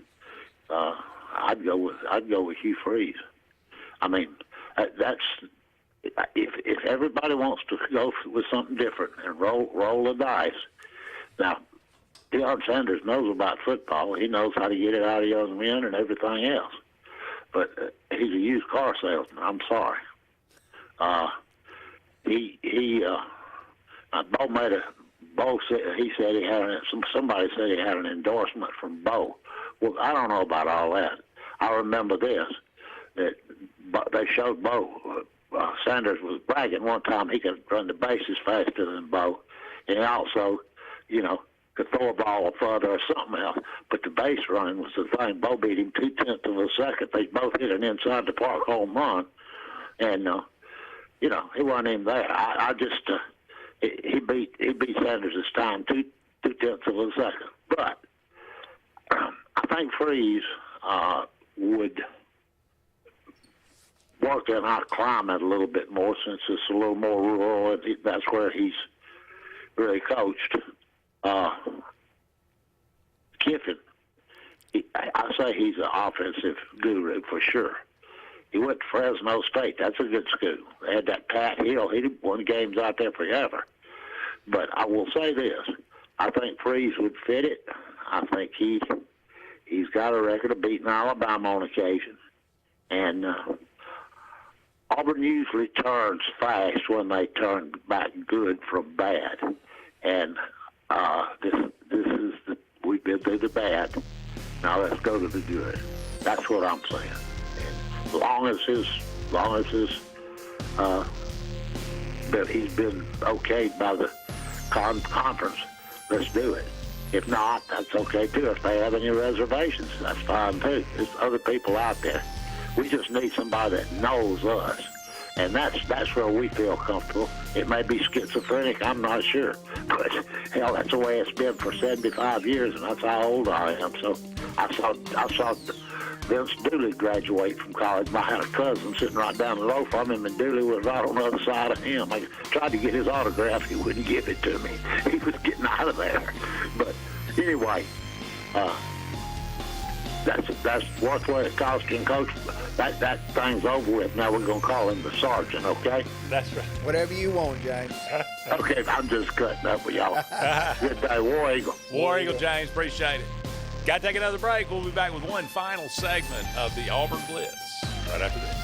I'd go with Hugh Freeze. I mean, that's if everybody wants to go with something different and roll the dice. Now, Deion Sanders knows about football. He knows how to get it out of young men and everything else. But he's a used car salesman. I'm sorry. Bo said he had somebody said he had an endorsement from Bo. Well, I don't know about all that. I remember this, that they showed Bo. Sanders was bragging one time he could run the bases faster than Bo, and also, you know, could throw a ball further or something else. But the base running was the thing. Bo beat him 0.2 of a second. They both hit an inside the park home run, and you know, he wasn't even there. He beat Sanders this time 0.2 of a second. But I think Freeze would work in our climate a little bit more, since it's a little more rural, and that's where he's really coached. Kiffin, I say he's an offensive guru for sure. He went to Fresno State. That's a good school. They had that Pat Hill. He won games out there forever. But I will say this. I think Freeze would fit it. I think he's got a record of beating Alabama on occasion. And Auburn usually turns fast when they turn back good from bad. And we've been through the bad. Now let's go to the good. That's what I'm saying. And as long as he's been okayed by the conference, let's do it. If not, that's okay too. If they have any reservations, that's fine too. There's other people out there. We just need somebody that knows us. And that's where we feel comfortable. It may be schizophrenic, I'm not sure. But, hell, that's the way it's been for 75 years, and that's how old I am. So I saw Vince Dooley graduate from college. I had a cousin sitting right down the road from him, and Dooley was right on the other side of him. I tried to get his autograph. He wouldn't give it to me. He was getting out of there. But anyway, that's what's what it costs and coach. That thing's over with. Now we're going to call him the sergeant, okay? That's right. Whatever you want, James. Okay, I'm just cutting up with y'all. Good day, War Eagle. War Eagle, James. Appreciate it. Got to take another break. We'll be back with one final segment of the Auburn Blitz right after this.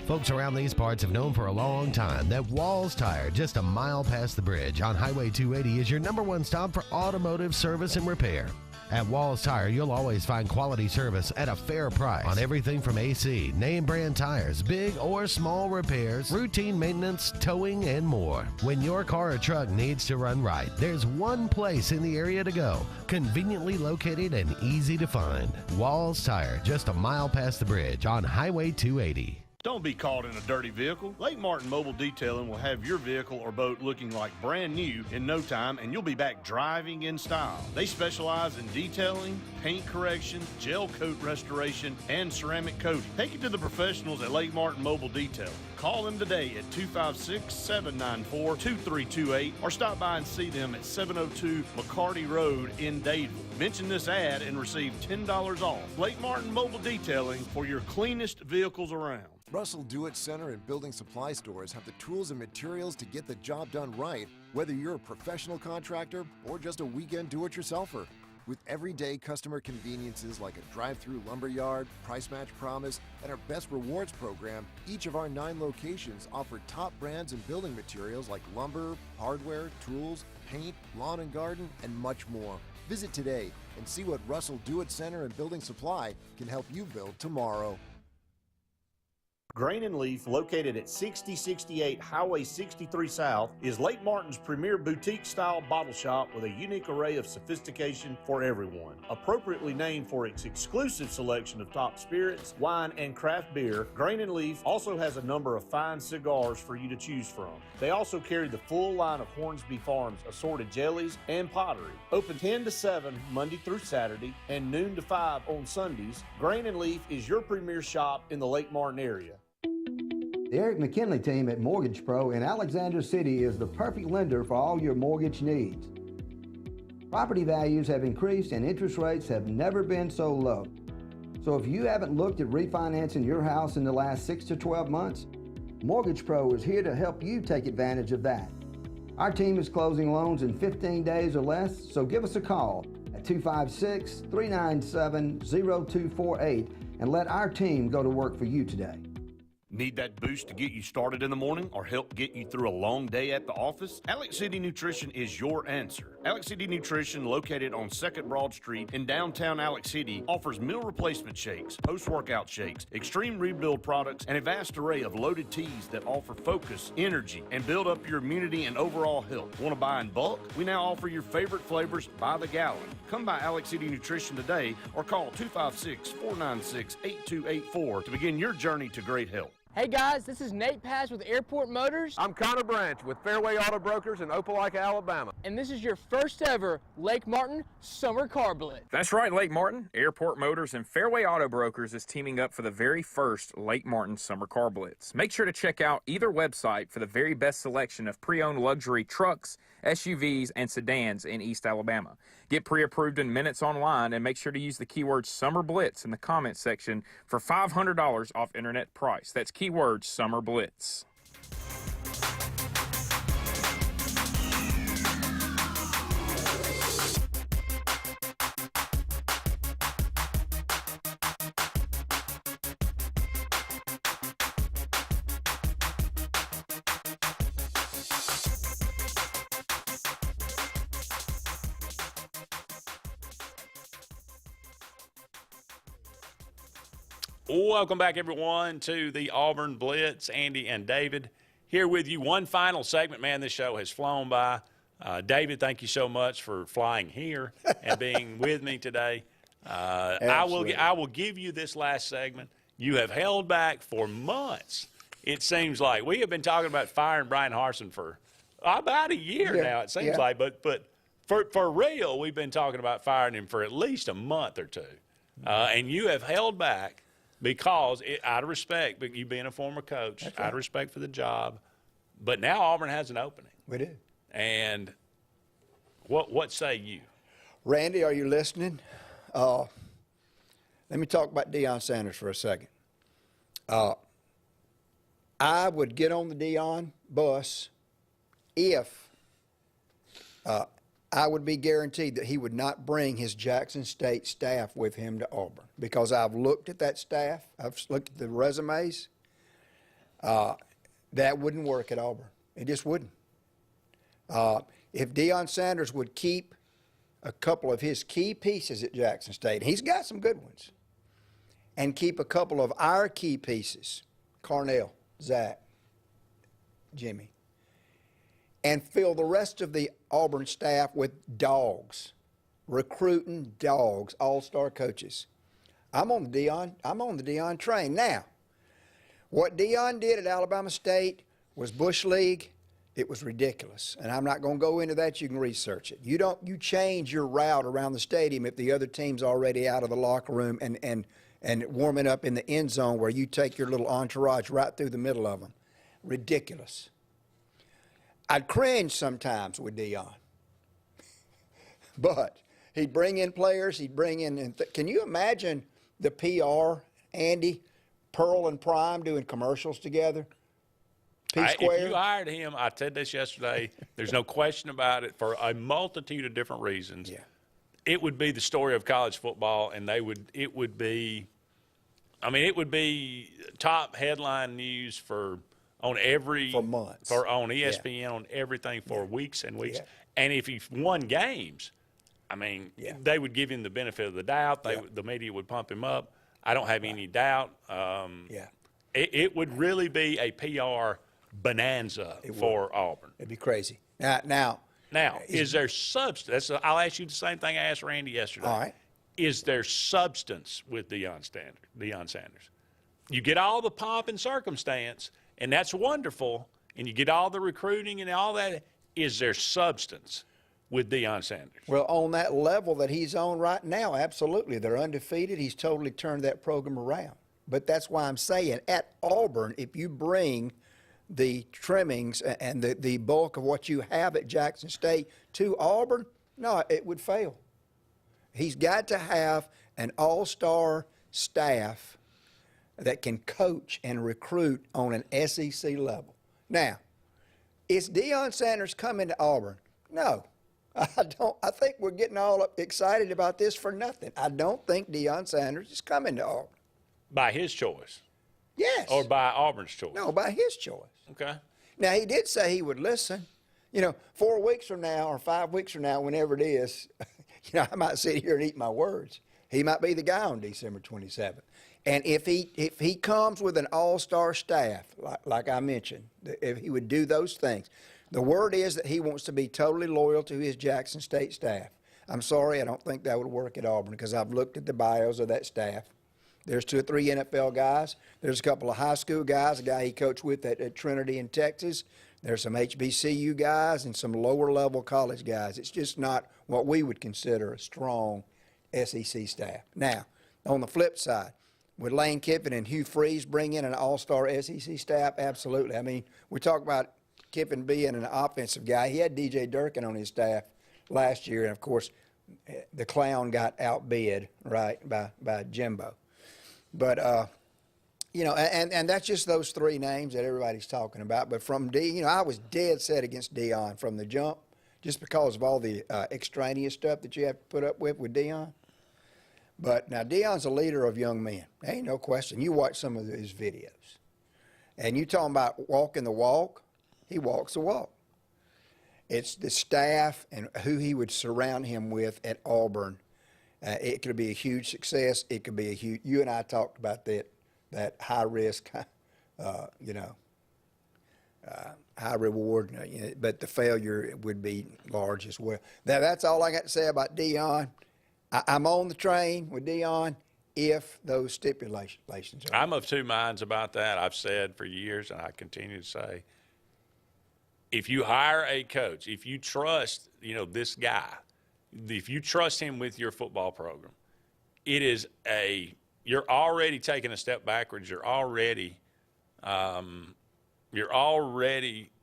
Folks around these parts have known for a long time that Walls Tire, just a mile past the bridge on Highway 280, is your #1 stop for automotive service and repair. At Walls Tire, you'll always find quality service at a fair price on everything from AC, name brand tires, big or small repairs, routine maintenance, towing, and more. When your car or truck needs to run right, there's one place in the area to go, conveniently located and easy to find. Walls Tire, just a mile past the bridge on Highway 280. Don't be caught in a dirty vehicle. Lake Martin Mobile Detailing will have your vehicle or boat looking like brand new in no time, and you'll be back driving in style. They specialize in detailing, paint correction, gel coat restoration, and ceramic coating. Take it to the professionals at Lake Martin Mobile Detailing. Call them today at 256-794-2328 or stop by and see them at 702 McCarty Road in Dadeville. Mention this ad and receive $10 off. Lake Martin Mobile Detailing for your cleanest vehicles around. Russell Do-It Center and building supply stores have the tools and materials to get the job done right, whether you're a professional contractor or just a weekend do-it-yourselfer. With everyday customer conveniences like a drive-through lumberyard, price match promise, and our best rewards program, each of our 9 locations offer top brands and building materials like lumber, hardware, tools, paint, lawn and garden, and much more. Visit today and see what Russell Do-It Center and Building Supply can help you build tomorrow. Grain and Leaf, located at 6068 Highway 63 South, is Lake Martin's premier boutique-style bottle shop with a unique array of sophistication for everyone. Appropriately named for its exclusive selection of top spirits, wine, and craft beer, Grain and Leaf also has a number of fine cigars for you to choose from. They also carry the full line of Hornsby Farms assorted jellies and pottery. Open 10 to 7 Monday through Saturday and noon to 5 on Sundays, Grain and Leaf is your premier shop in the Lake Martin area. The Eric McKinley team at Mortgage Pro in Alexander City is the perfect lender for all your mortgage needs. Property values have increased and interest rates have never been so low. So if you haven't looked at refinancing your house in the last 6 to 12 months, Mortgage Pro is here to help you take advantage of that. Our team is closing loans in 15 days or less, so give us a call at 256-397-0248 and let our team go to work for you today. Need that boost to get you started in the morning or help get you through a long day at the office? Alex City Nutrition is your answer. Alex City Nutrition, located on 2nd Broad Street in downtown Alex City, offers meal replacement shakes, post-workout shakes, extreme rebuild products, and a vast array of loaded teas that offer focus, energy, and build up your immunity and overall health. Want to buy in bulk? We now offer your favorite flavors by the gallon. Come by Alex City Nutrition today or call 256-496-8284 to begin your journey to great health. Hey guys, this is Nate Paz with Airport Motors. I'm Connor Branch with Fairway Auto Brokers in Opelika, Alabama. And this is your first ever Lake Martin Summer Car Blitz. That's right, Lake Martin. Airport Motors and Fairway Auto Brokers is teaming up for the very first Lake Martin Summer Car Blitz. Make sure to check out either website for the very best selection of pre-owned luxury trucks, SUVs, and sedans in East Alabama. Get pre-approved in minutes online and make sure to use the keyword Summer Blitz in the comments section for $500 off internet price. That's keyword Summer Blitz. Welcome back, everyone, to the Auburn Blitz. Andy and David here with you. One final segment. Man, this show has flown by. David, thank you so much for flying here and being with me today. I will give you this last segment. You have held back for months. It seems like we have been talking about firing Brian Harsin for about a year now, it seems like. But for real, we've been talking about firing him for at least a month or two. And you have held back. Because, out of respect, but you being a former coach, out of respect for the job, but now Auburn has an opening. We do. And what say you? Randy, are you listening? Let me talk about Deion Sanders for a second. I would get on the Deion bus if I would be guaranteed that he would not bring his Jackson State staff with him to Auburn, because I've looked at that staff. I've looked at the resumes. That wouldn't work at Auburn. It just wouldn't. If Deion Sanders would keep a couple of his key pieces at Jackson State, and he's got some good ones, and keep a couple of our key pieces, Carnell, Zach, Jimmy, and fill the rest of the Auburn staff with dogs, recruiting dogs, all-star coaches. I'm on the Deion train. Now, what Deion did at Alabama State was Bush League. It was ridiculous, and I'm not going to go into that. You can research it. You change your route around the stadium if the other team's already out of the locker room and warming up in the end zone, where you take your little entourage right through the middle of them. Ridiculous. I'd cringe sometimes with Deion. But he'd bring in players, he'd bring in, can you imagine the PR, Andy, Pearl and Prime doing commercials together? If you hired him, I said this yesterday, there's no question about it, for a multitude of different reasons. Yeah. It would be the story of college football, and it would be top headline news on months, on ESPN, on everything for weeks and weeks. And if he won games, I mean, they would give him the benefit of the doubt. The media would pump him up. I don't have any doubt. It would really be a PR bonanza for Auburn. It'd be crazy. Now, is there substance? I'll ask you the same thing I asked Randy yesterday. All right. Is there substance with Deion Sanders? You get all the pomp and circumstance, and that's wonderful, and you get all the recruiting and all that. Is there substance with Deion Sanders? Well, on that level that he's on right now, absolutely. They're undefeated. He's totally turned that program around. But that's why I'm saying at Auburn, if you bring the trimmings and the bulk of what you have at Jackson State to Auburn, no, it would fail. He's got to have an all-star staff that can coach and recruit on an SEC level. Now, is Deion Sanders coming to Auburn? No. I don't. I think we're getting all excited about this for nothing. I don't think Deion Sanders is coming to Auburn. By his choice? Yes. Or by Auburn's choice? No, by his choice. Okay. Now, he did say he would listen. 4 weeks from now or 5 weeks from now, whenever it is, I might sit here and eat my words. He might be the guy on December 27th. And if he comes with an all-star staff, like I mentioned, if he would do those things, the word is that he wants to be totally loyal to his Jackson State staff. I'm sorry, I don't think that would work at Auburn because I've looked at the bios of that staff. There's 2 or 3 NFL guys. There's a couple of high school guys, a guy he coached with at Trinity in Texas. There's some HBCU guys and some lower-level college guys. It's just not what we would consider a strong SEC staff. Now, on the flip side, would Lane Kiffin and Hugh Freeze bring in an all-star SEC staff? Absolutely. I mean, we talk about Kiffin being an offensive guy. He had DJ Durkin on his staff last year, and, of course, the clown got outbid, right, by Jimbo. But, and that's just those 3 names that everybody's talking about. But from I was dead set against Deion from the jump just because of all the extraneous stuff that you have to put up with Deion. But now Deion's a leader of young men. There ain't no question. You watch some of his videos. And you talking about walking the walk, he walks the walk. It's the staff and who he would surround him with at Auburn. It could be a huge success. It could be a huge – you and I talked about that high risk, high reward, but the failure would be large as well. That's all I got to say about Deion. I'm on the train with Deion if those stipulations are. I'm of 2 minds about that. I've said for years, and I continue to say, if you hire a coach, if you trust, this guy, if you trust him with your football program, you're already taking a step backwards. You're already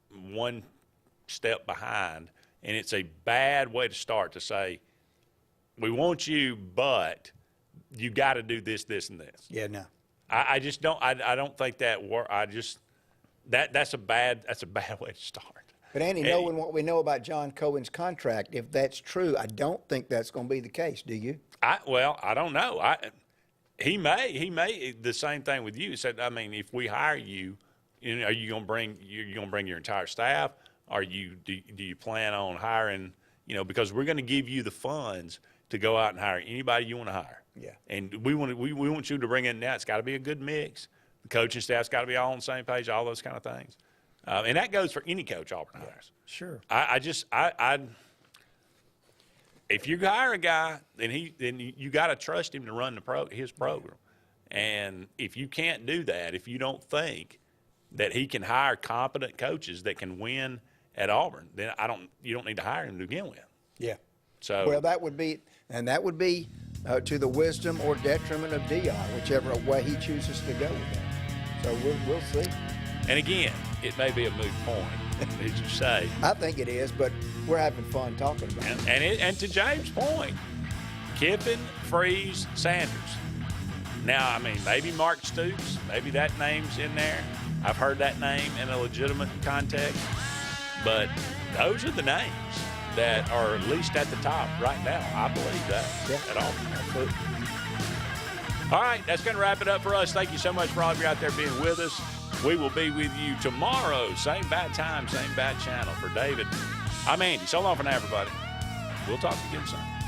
one step behind, and it's a bad way to start to say, we want you, but you got to do this, this, and this. Yeah, no. I just don't. I don't think that works. That's a bad way to start. But Andy, knowing what we know about John Cohen's contract, if that's true, I don't think that's going to be the case. Do you? I don't know. He may the same thing with you. He said, I mean, if we hire you, are you going to bring your entire staff? Do you plan on hiring? Because we're going to give you the funds to go out and hire anybody you want to hire. Yeah. And we want you to bring in now. It's got to be a good mix. The coaching staff's got to be all on the same page. All those kind of things. And that goes for any coach Auburn hires. Sure. If you hire a guy, then you got to trust him to run his program. And if you can't do that, if you don't think that he can hire competent coaches that can win at Auburn, then you don't need to hire him to begin with. Yeah. So well, that would be to the wisdom or detriment of Deion, whichever way he chooses to go with that. So we'll see. And again, it may be a moot point, as you say. I think it is, but we're having fun talking about it. And to James' point, Kiffin, Freeze, Sanders. Now, I mean, maybe Mark Stoops, maybe that name's in there. I've heard that name in a legitimate context. But those are the names that are at least at the top right now. I believe that at all. Absolutely. All right, that's going to wrap it up for us. Thank you so much for all of you out there being with us. We will be with you tomorrow, same bad time, same bad channel. For David, I'm Andy. So long for now, everybody. We'll talk again soon.